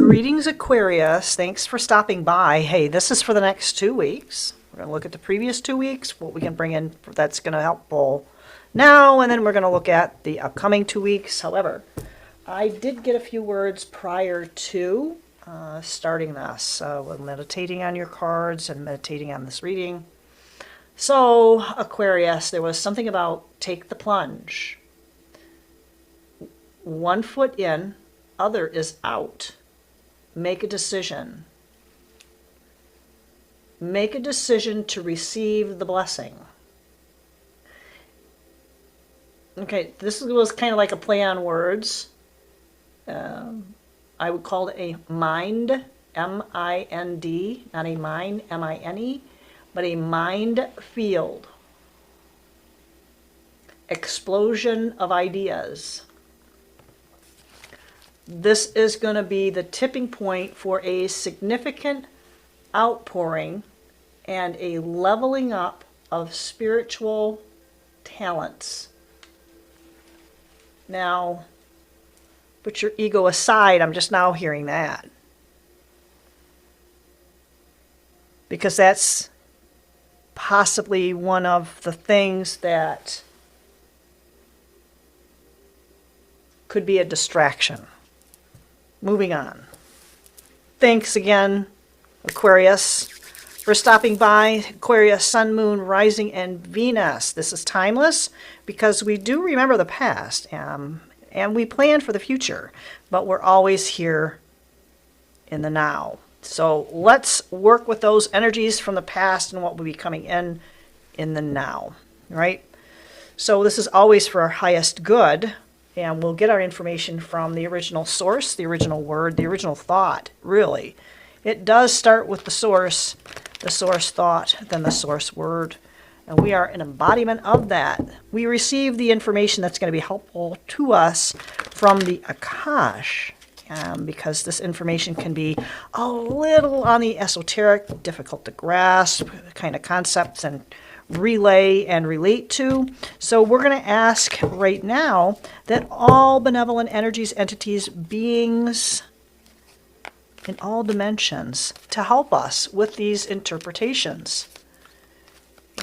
Greetings, Aquarius. Thanks for stopping by. Hey, this is for the next 2 weeks. We're going to look at the previous 2 weeks, what we can bring in that's going to help now, and then we're going to look at the upcoming 2 weeks. However, I did get a few words prior to starting this. We're meditating on your cards and meditating on this reading. So, Aquarius, there was something about take the plunge. 1 foot in, other is out. Make a decision. Make a decision to receive the blessing. Okay, this was kind of like a play on words. I would call it a mind, M-I-N-D, not a mine, M-I-N-E, but a mind field. Explosion of ideas. This is going to be the tipping point for a significant outpouring and a leveling up of spiritual talents. Now, put your ego aside. I'm just now hearing that. Because that's possibly one of the things that could be a distraction. Moving on. Thanks again, Aquarius, for stopping by. Aquarius, Sun, Moon, Rising, and Venus. This is timeless because we do remember the past and we plan for the future, but we're always here in the now. So let's work with those energies from the past and what will be coming in the now, right? So this is always for our highest good. And we'll get our information from the original source, the original word, the original thought, really. It does start with the source thought, then the source word. And we are an embodiment of that. We receive the information that's going to be helpful to us from the Akash, because this information can be a little on the esoteric, difficult to grasp kind of concepts and relay and relate to. So we're going to ask right now that all benevolent energies, entities, beings in all dimensions to help us with these interpretations.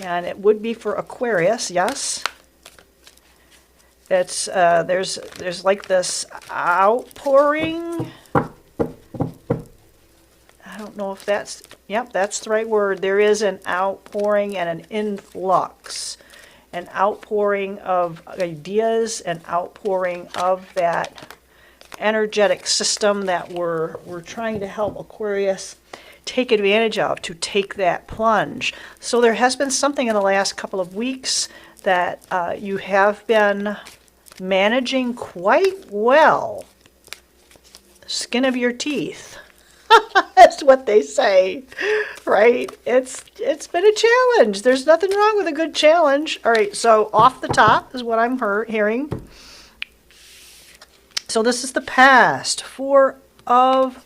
And it would be for Aquarius, yes. It's there's like this outpouring. I don't know if that's, yep, that's the right word. There is an outpouring and an influx. An outpouring of ideas, an outpouring of that energetic system that we're trying to help Aquarius take advantage of, to take that plunge. So there has been something in the last couple of weeks that you have been managing quite well. Skin of your teeth. That's what they say, right? It's been a challenge. There's nothing wrong with a good challenge. All right, so off the top is what I'm hearing. So this is the past. 4 of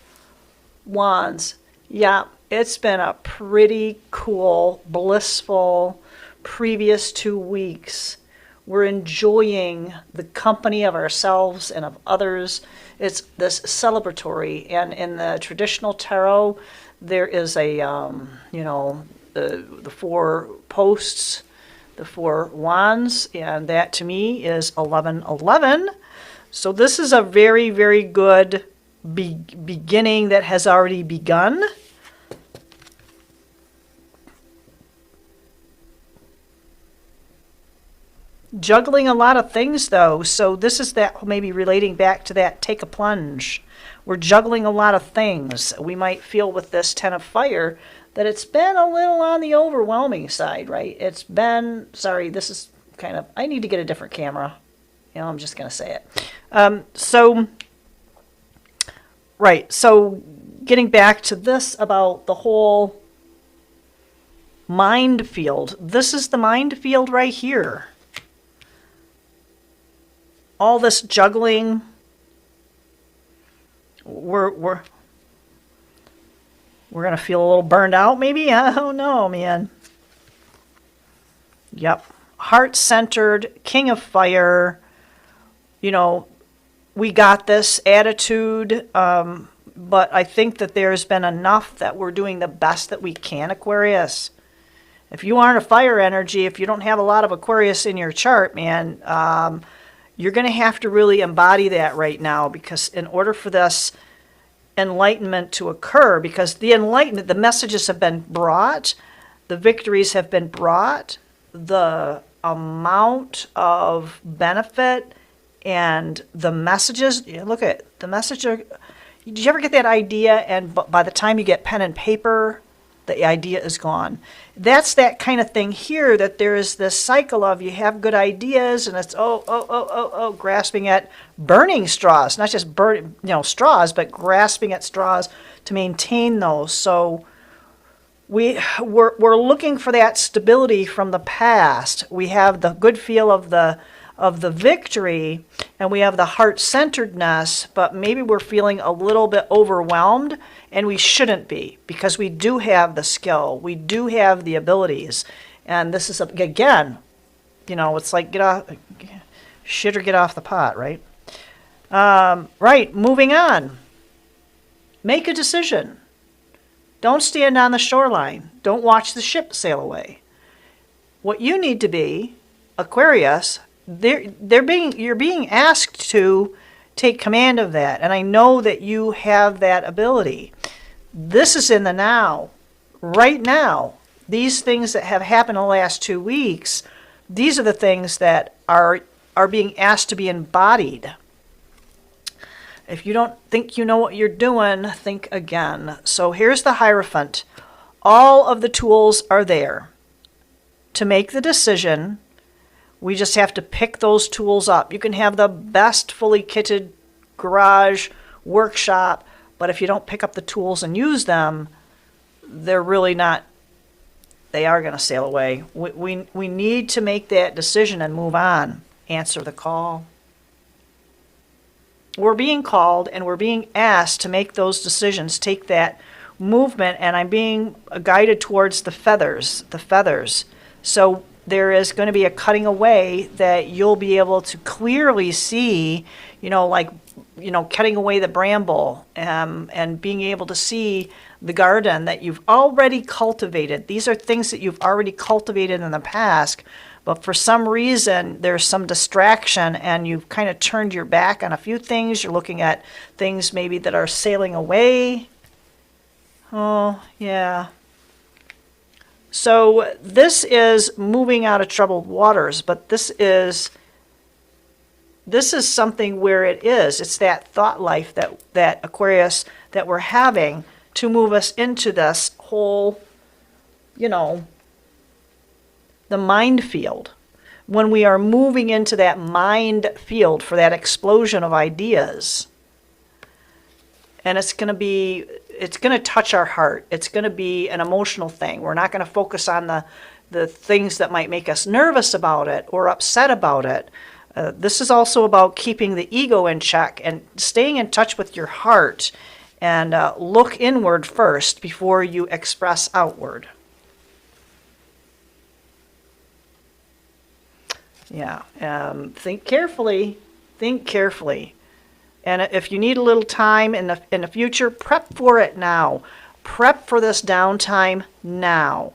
Wands. Yeah, it's been a pretty cool, blissful previous 2 weeks. We're enjoying the company of ourselves and of others. It's this celebratory, and in the traditional tarot, there is a, the 4 posts, the 4 wands, and that to me is 1111. So this is a very, very good beginning that has already begun. Juggling a lot of things, though, so this is that maybe relating back to that take a plunge. We're juggling a lot of things. We might feel with this 10 of fire that it's been a little on the overwhelming side, right? It's been, sorry, this is kind of, I need to get a different camera. You know, I'm just going to say it. So getting back to this about the whole mind field. This is the mind field right here. All this juggling, we're going to feel a little burned out maybe? I don't know, man. Yep. Heart-centered, king of fire, you know, we got this attitude, but I think that there's been enough that we're doing the best that we can, Aquarius. If you aren't a fire energy, if you don't have a lot of Aquarius in your chart, man, you're going to have to really embody that right now, because in order for this enlightenment to occur, because the enlightenment, the messages have been brought, the victories have been brought, the amount of benefit and the messages, look at the message. Did you ever get that idea, and by the time you get pen and paper, the idea is gone? That's that kind of thing here, that there is this cycle of you have good ideas and it's grasping at burning straws, not just straws, but grasping at straws to maintain those. So we're looking for that stability from the past. We have the good feel of the victory, and we have the heart-centeredness, but maybe we're feeling a little bit overwhelmed, and we shouldn't be, because we do have the skill, we do have the abilities, and this is, again, it's like get off the pot, right? Right, moving on. Make a decision. Don't stand on the shoreline. Don't watch the ship sail away. What you need to be, Aquarius, you're being asked to take command of that, and I know that you have that ability. This is in the now, right now. These things that have happened in the last 2 weeks, these are the things that are being asked to be embodied. If you don't think you know what you're doing, think again. So here's the Hierophant. All of the tools are there to make the decision. We just have to pick those tools up. You can have the best fully kitted garage, workshop, but if you don't pick up the tools and use them, they're really not, they are going to sail away. We need to make that decision and move on. Answer the call. We're being called and we're being asked to make those decisions, take that movement, and I'm being guided towards the feathers. So there is going to be a cutting away that you'll be able to clearly see, cutting away the bramble, and being able to see the garden that you've already cultivated. These are things that you've already cultivated in the past, but for some reason there's some distraction and you've kind of turned your back on a few things. You're looking at things maybe that are sailing away. Oh, yeah. So this is moving out of troubled waters, but this is something where it's that thought life that Aquarius, that we're having to move us into this whole, the mind field. When we are moving into that mind field for that explosion of ideas, and it's going to touch our heart. It's going to be an emotional thing. We're not going to focus on the things that might make us nervous about it or upset about it. This is also about keeping the ego in check and staying in touch with your heart, and look inward first before you express outward. Yeah, think carefully. And if you need a little time in the future, prep for it now. Prep for this downtime now.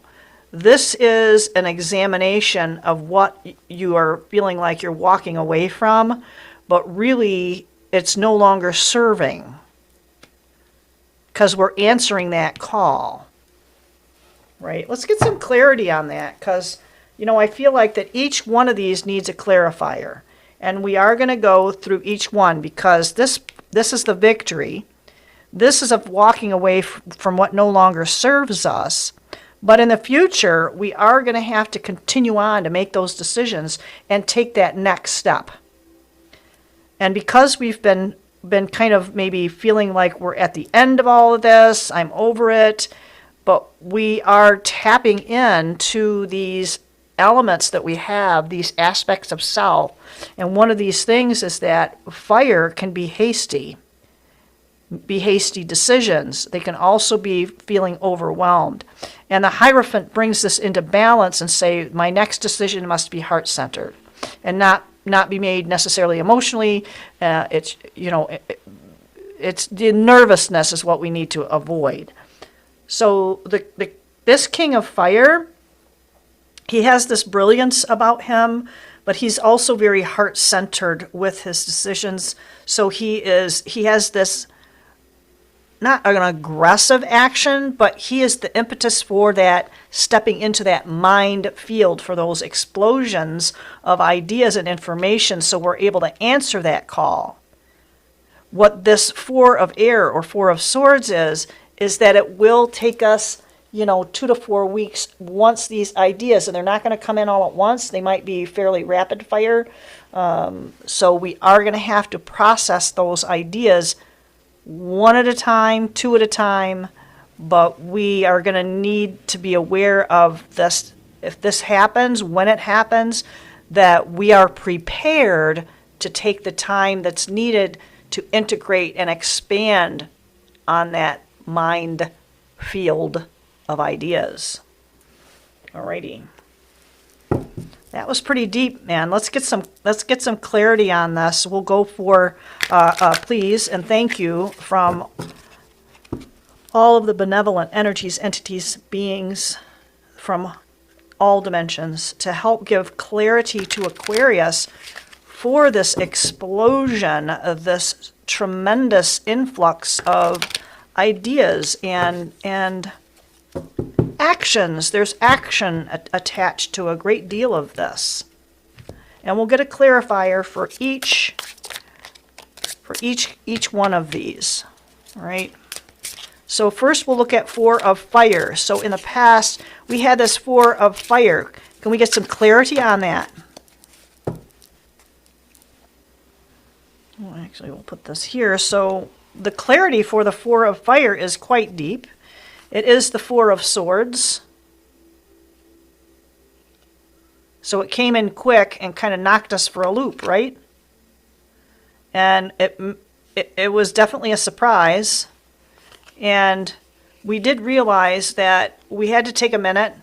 This is an examination of what you are feeling like you're walking away from, but really it's no longer serving, because we're answering that call. Right? Let's get some clarity on that, because I feel like that each one of these needs a clarifier. And we are going to go through each one, because this is the victory. This is of walking away from what no longer serves us. But in the future, we are going to have to continue on to make those decisions and take that next step. And because we've been kind of maybe feeling like we're at the end of all of this, I'm over it, but we are tapping into these elements that we have, these aspects of self. And one of these things is that fire can be hasty decisions. They can also be feeling overwhelmed. And the Hierophant brings this into balance and say, my next decision must be heart-centered and not be made necessarily emotionally. it's the nervousness is what we need to avoid. So this King of Fire, he has this brilliance about him, but he's also very heart-centered with his decisions. So he has this, not an aggressive action, but he is the impetus for that, stepping into that mind field for those explosions of ideas and information, so we're able to answer that call. What this Four of Air or Four of Swords is that it will take us, 2 to 4 weeks once these ideas, and they're not going to come in all at once. They might be fairly rapid fire. So we are going to have to process those ideas one at a time, two at a time, but we are going to need to be aware of this. If this happens, when it happens, that we are prepared to take the time that's needed to integrate and expand on that mind field of ideas. Alrighty. That was pretty deep, man. Let's get some clarity on this. We'll go for please and thank you from all of the benevolent energies, entities, beings from all dimensions to help give clarity to Aquarius for this explosion of this tremendous influx of ideas and actions. There's action attached to a great deal of this. And we'll get a clarifier for each one of these. All right. So first we'll look at Four of Fire. So in the past we had this Four of Fire. Can we get some clarity on that? Well, actually we'll put this here. So the clarity for the Four of Fire is quite deep. It is the Four of Swords. So it came in quick and kind of knocked us for a loop, right? And it was definitely a surprise. And we did realize that we had to take a minute.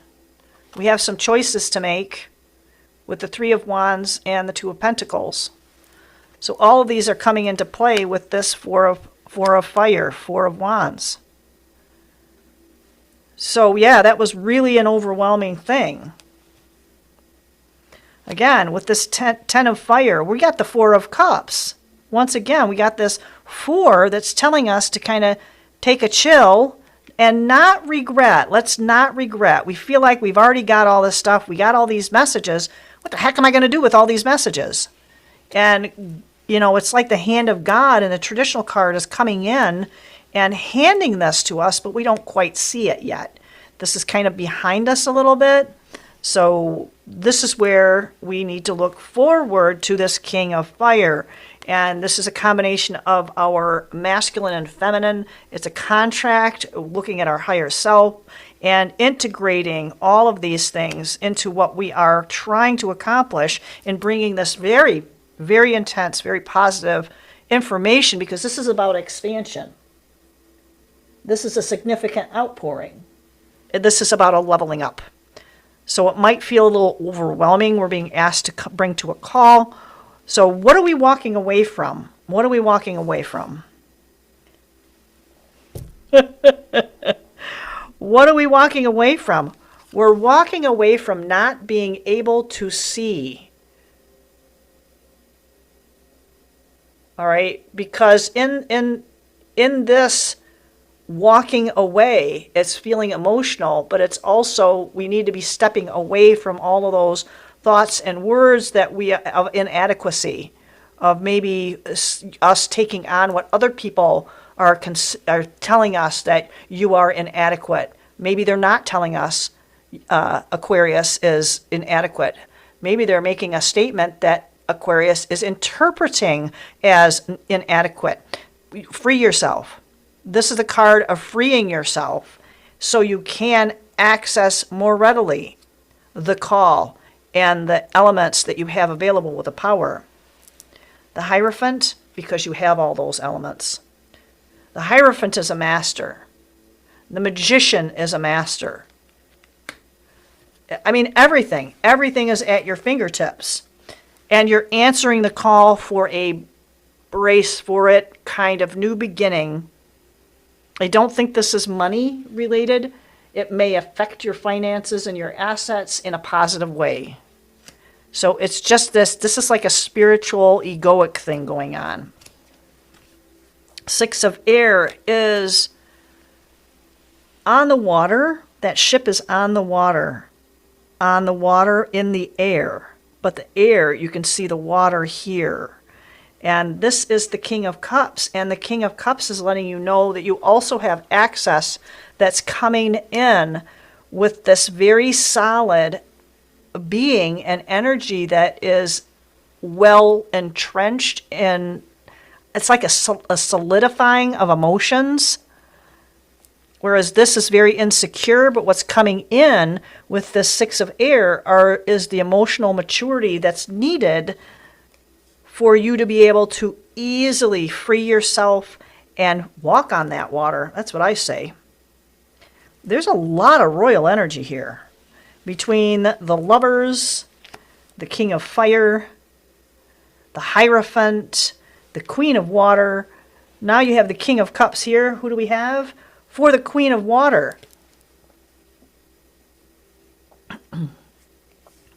We have some choices to make with the Three of Wands and the Two of Pentacles. So all of these are coming into play with this Four of Fire, Four of Wands. So yeah, that was really an overwhelming thing. Again, with this Ten of Fire, we got the Four of Cups. Once again, we got this Four that's telling us to kind of take a chill and not regret. Let's not regret. We feel like we've already got all this stuff. We got all these messages. What the heck am I going to do with all these messages? And, it's like the hand of God, and the traditional card is coming in and handing this to us, but we don't quite see it yet. This is kind of behind us a little bit. So this is where we need to look forward to this King of Fire. And this is a combination of our masculine and feminine. It's a contract, looking at our higher self and integrating all of these things into what we are trying to accomplish in bringing this very, very intense, very positive information, because this is about expansion. This is a significant outpouring. This is about a leveling up. So it might feel a little overwhelming. We're being asked to bring to a call. So what are we walking away from? What are we walking away from? What are we walking away from? We're walking away from not being able to see. All right? Because in this walking away, it's feeling emotional, but it's also, we need to be stepping away from all of those thoughts and words that of inadequacy, of maybe us taking on what other people are telling us, that you are inadequate. Maybe they're not telling us Aquarius is inadequate. Maybe they're making a statement that Aquarius is interpreting as inadequate. Free yourself. This is a card of freeing yourself so you can access more readily the call and the elements that you have available with the power. The Hierophant, because you have all those elements. The Hierophant is a master. The Magician is a master. I mean, everything is at your fingertips. And you're answering the call for a brace for it kind of new beginning. I don't think this is money related. It may affect your finances and your assets in a positive way. So it's just this is like a spiritual egoic thing going on. Six of Air is on the water. That ship is on the water in the air. But the air, you can see the water here. And this is the King of Cups. And the King of Cups is letting you know that you also have access that's coming in with this very solid being and energy that is well entrenched in, it's like a solidifying of emotions. Whereas this is very insecure, but what's coming in with this Six of Air is the emotional maturity that's needed for you to be able to easily free yourself and walk on that water. That's what I say. There's a lot of royal energy here between the Lovers, the King of Fire, the Hierophant, the Queen of Water. Now you have the King of Cups here. Who do we have? For the Queen of Water.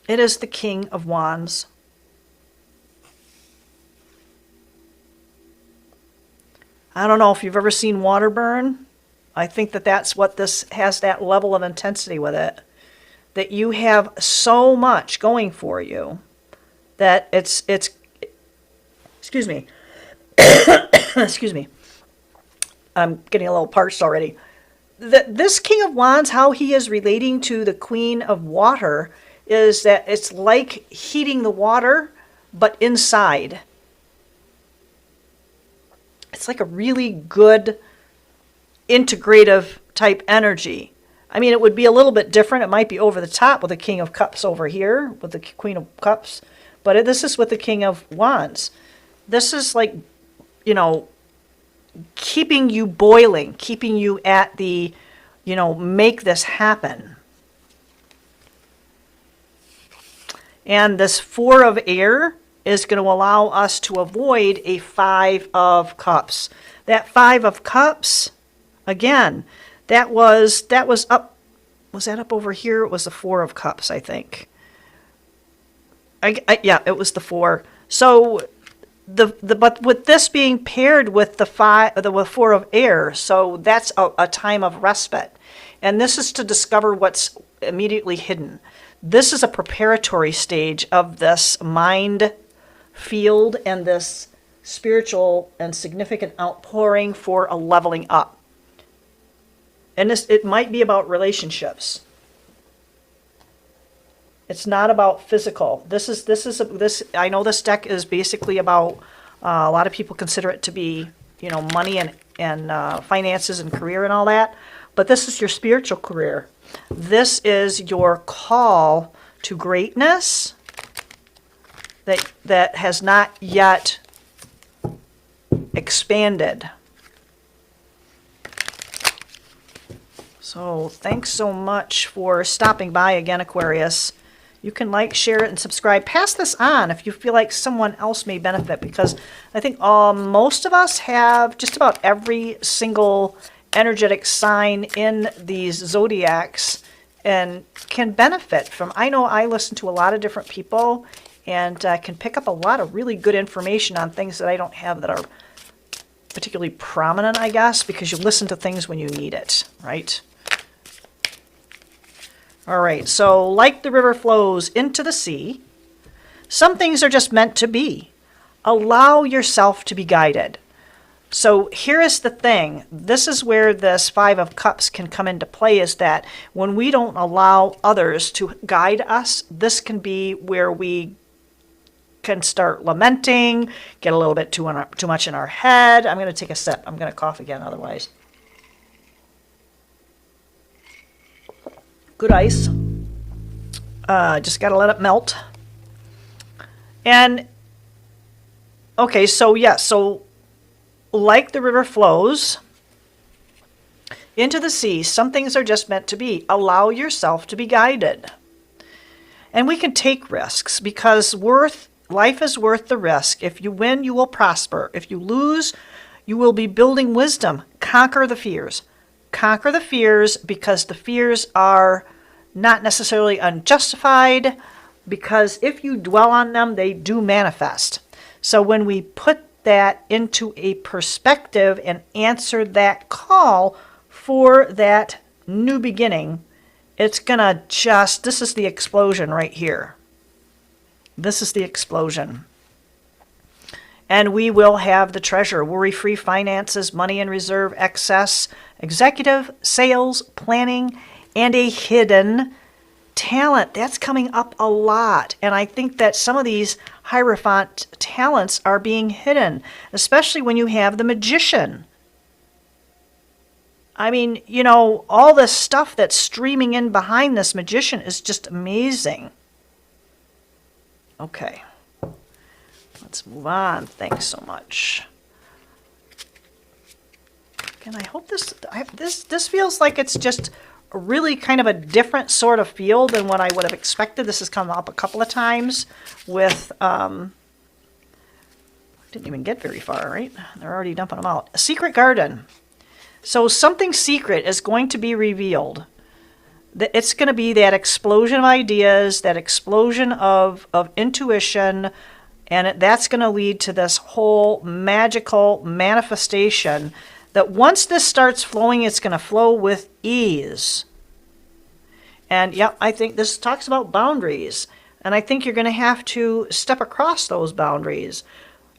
It is the King of Wands. I don't know if you've ever seen water burn. I think that that's what this has, that level of intensity with it. That you have so much going for you that it's excuse me. Excuse me. I'm getting a little parched already. This King of Wands, how he is relating to the Queen of Water is that it's like heating the water, but inside. It's like a really good integrative type energy. I mean, it would be a little bit different. It might be over the top with the King of Cups over here, with the Queen of Cups. But this is with the King of Wands. This is like, you know, keeping you boiling, keeping you at the, you know, make this happen. And this Four of Air is going to allow us to avoid a Five of Cups. That Five of Cups, again, that was up, was that up over here? It was the Four of Cups, I think. Yeah, it was the Four. So but with this being paired with the Four of Air, so that's a time of respite. And this is to discover what's immediately hidden. This is a preparatory stage of this mind field and this spiritual and significant outpouring for a leveling up. And it might be about relationships. It's not about physical. This I know this deck is basically about a lot of people consider it to be, you know, money and finances and career and all that, but this is your spiritual career. This is your call to greatness that has not yet expanded. So thanks so much for stopping by again, Aquarius. You can like, share it, and subscribe. Pass this on if you feel like someone else may benefit, because I think most of us have just about every single energetic sign in these zodiacs and can benefit from. I know I listen to a lot of different people and can pick up a lot of really good information on things that I don't have that are particularly prominent, I guess, because you listen to things when you need it, right? All right, so like the river flows into the sea, some things are just meant to be. Allow yourself to be guided. So here is the thing. This is where this Five of Cups can come into play, is that when we don't allow others to guide us, this can be where we can start lamenting, get a little bit too much in our head. I'm going to take a sip. I'm going to cough again otherwise. Good ice. Just got to let it melt. And, okay, so yes, so like the river flows into the sea, some things are just meant to be. Allow yourself to be guided. And we can take risks because worth Life is worth the risk. If you win, you will prosper. If you lose, you will be building wisdom. Conquer the fears. Conquer the fears, because the fears are not necessarily unjustified, because if you dwell on them, they do manifest. So when we put that into a perspective and answer that call for that new beginning, it's gonna this is the explosion right here. This is the explosion. And we will have the treasure, worry-free finances, money in reserve, excess, executive, sales, planning, and a hidden talent. That's coming up a lot. And I think that some of these Hierophant talents are being hidden, especially when you have the magician. I mean, all this stuff that's streaming in behind this magician is just amazing. Okay. Let's move on. Thanks so much. And I hope this feels like it's just really kind of a different sort of feel than what I would have expected. This has come up a couple of times with, didn't even get very far, right? They're already dumping them out. A secret garden. So something secret is going to be revealed. It's going to be that explosion of ideas, that explosion of intuition, and that's going to lead to this whole magical manifestation that once this starts flowing, it's going to flow with ease. And yeah, I think this talks about boundaries. And I think you're going to have to step across those boundaries.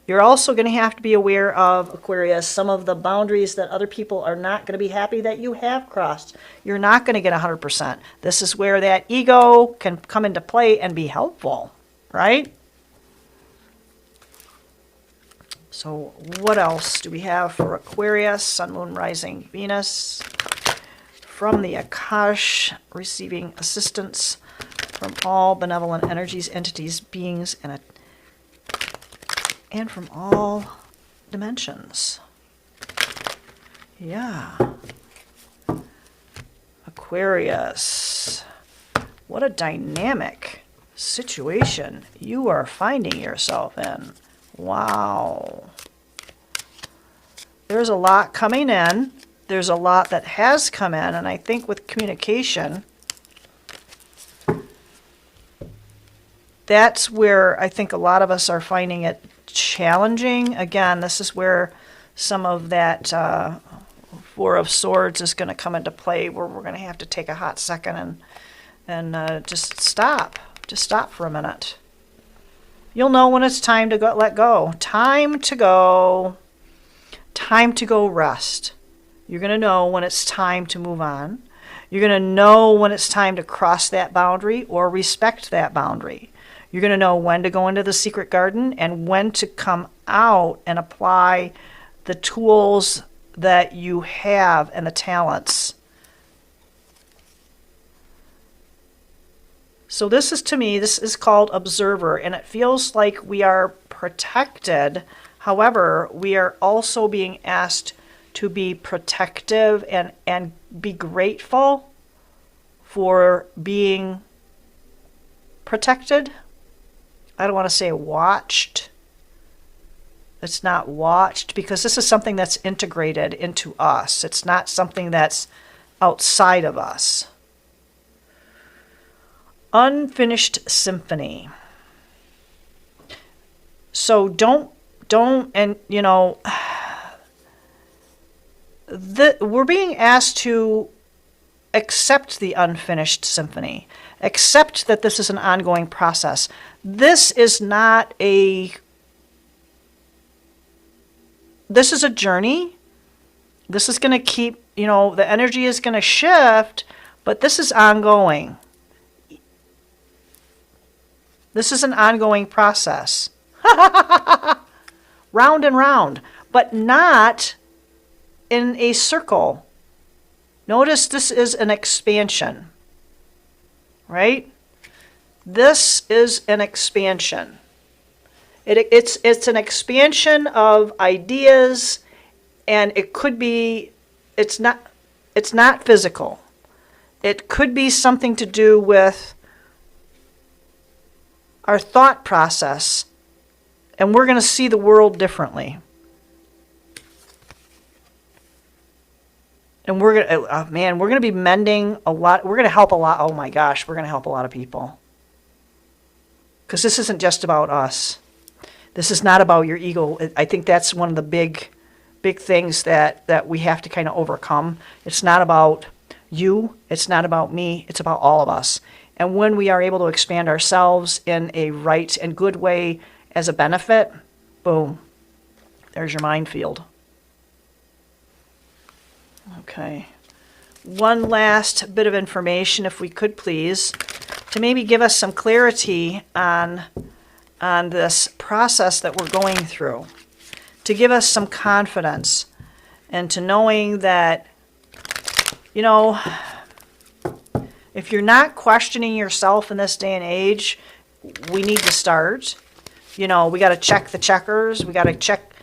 You're also going to have to be aware of, Aquarius, some of the boundaries that other people are not going to be happy that you have crossed. You're not going to get 100%. This is where that ego can come into play and be helpful, right? So what else do we have for Aquarius, Sun, Moon, Rising, Venus? From the Akash, receiving assistance from all benevolent energies, entities, beings, and from all dimensions. Yeah. Aquarius. What a dynamic situation you are finding yourself in. Wow. There's a lot coming in. There's a lot that has come in, and I think with communication, that's where I think a lot of us are finding it challenging. Again, this is where some of that Four of Swords is going to come into play, where we're going to have to take a hot second and just stop. Just stop for a minute. You'll know when it's time to go, let go. Time to go. Time to go rest. You're going to know when it's time to move on. You're going to know when it's time to cross that boundary or respect that boundary. You're going to know when to go into the secret garden and when to come out and apply the tools that you have and the talents. So this is, to me, this is called observer, and it feels like we are protected. However, we are also being asked to be protective and be grateful for being protected. I don't want to say watched. It's not watched, because this is something that's integrated into us. It's not something that's outside of us. Unfinished symphony. So don't, and we're being asked to accept the unfinished symphony. Accept that this is an ongoing process. This is not this is a journey. This is going to keep, the energy is going to shift, but this is ongoing. This is an ongoing process. Round and round, but not in a circle. Notice this is an expansion, right? This is an expansion. It's an expansion of ideas, and it could be, it's not physical. It could be something to do with our thought process And we're going to see the world differently. And we're going to, man, we're going to be mending a lot. We're going to help a lot. Oh my gosh, we're going to help a lot of people. Because this isn't just about us. This is not about your ego. I think that's one of the big things that we have to kind of overcome. It's not about you. It's not about me. It's about all of us. And when we are able to expand ourselves in a right and good way as a benefit, boom, there's your minefield. Okay. One last bit of information, if we could please, to maybe give us some clarity on this process that we're going through, to give us some confidence, and to knowing that, you know, if you're not questioning yourself in this day and age, we need to start. You know, we got to check the checkers. We got to check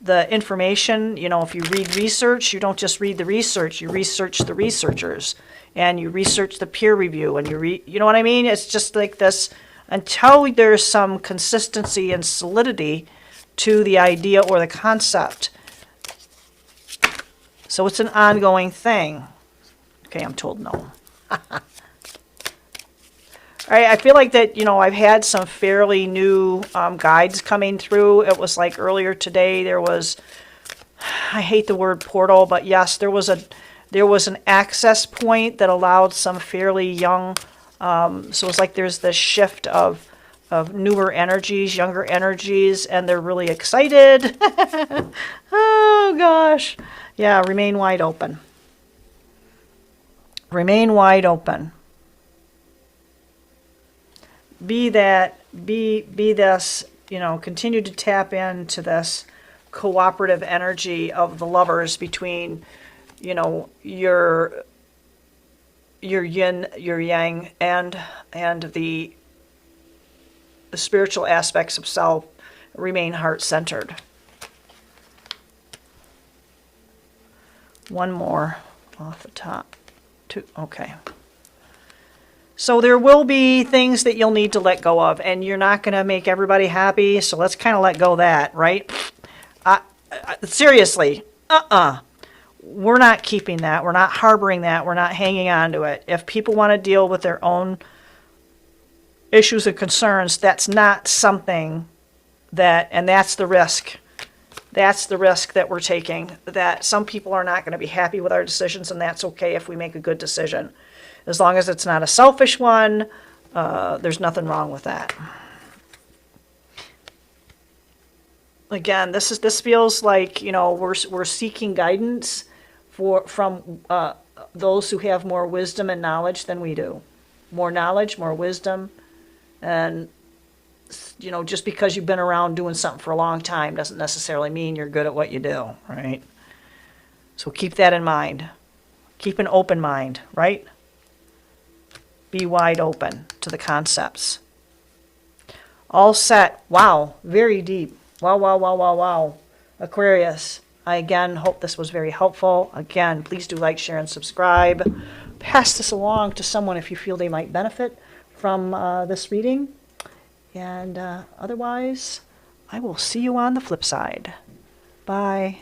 the information. You know, if you read research, you don't just read the research. You research the researchers, and you research the peer review, and you know what I mean? It's just like this until there's some consistency and solidity to the idea or the concept. So it's an ongoing thing. Okay, I'm told no. All right, I feel like that, you know, I've had some fairly new guides coming through. It was like earlier today, there was, I hate the word portal, but yes, there was an access point that allowed some fairly young, so it's like there's this shift of newer energies, younger energies, and they're really excited. Oh, gosh. Yeah, remain wide open. Remain wide open. Be this, you know, continue to tap into this cooperative energy of the lovers between, you know, your yin, your yang, and the spiritual aspects of self. Remain heart-centered. One more off the top. Two, okay. So there will be things that you'll need to let go of, and you're not going to make everybody happy, so let's kind of let go of that, right? Seriously, we're not keeping that. We're not harboring that. We're not hanging on to it. If people want to deal with their own issues and concerns, that's not something that, and that's the risk. That's the risk that we're taking, that some people are not going to be happy with our decisions, and that's okay if we make a good decision. As long as it's not a selfish one, there's nothing wrong with that. Again, this feels like, you know, we're seeking guidance from those who have more wisdom and knowledge than we do. More knowledge, more wisdom, and, you know, just because you've been around doing something for a long time doesn't necessarily mean you're good at what you do, right? So keep that in mind. Keep an open mind, right? Be wide open to the concepts. All set. Wow, very deep. Wow, wow, wow, wow, wow. Aquarius, I again hope this was very helpful. Again, please do like, share, and subscribe. Pass this along to someone if you feel they might benefit from this reading. And otherwise, I will see you on the flip side. Bye.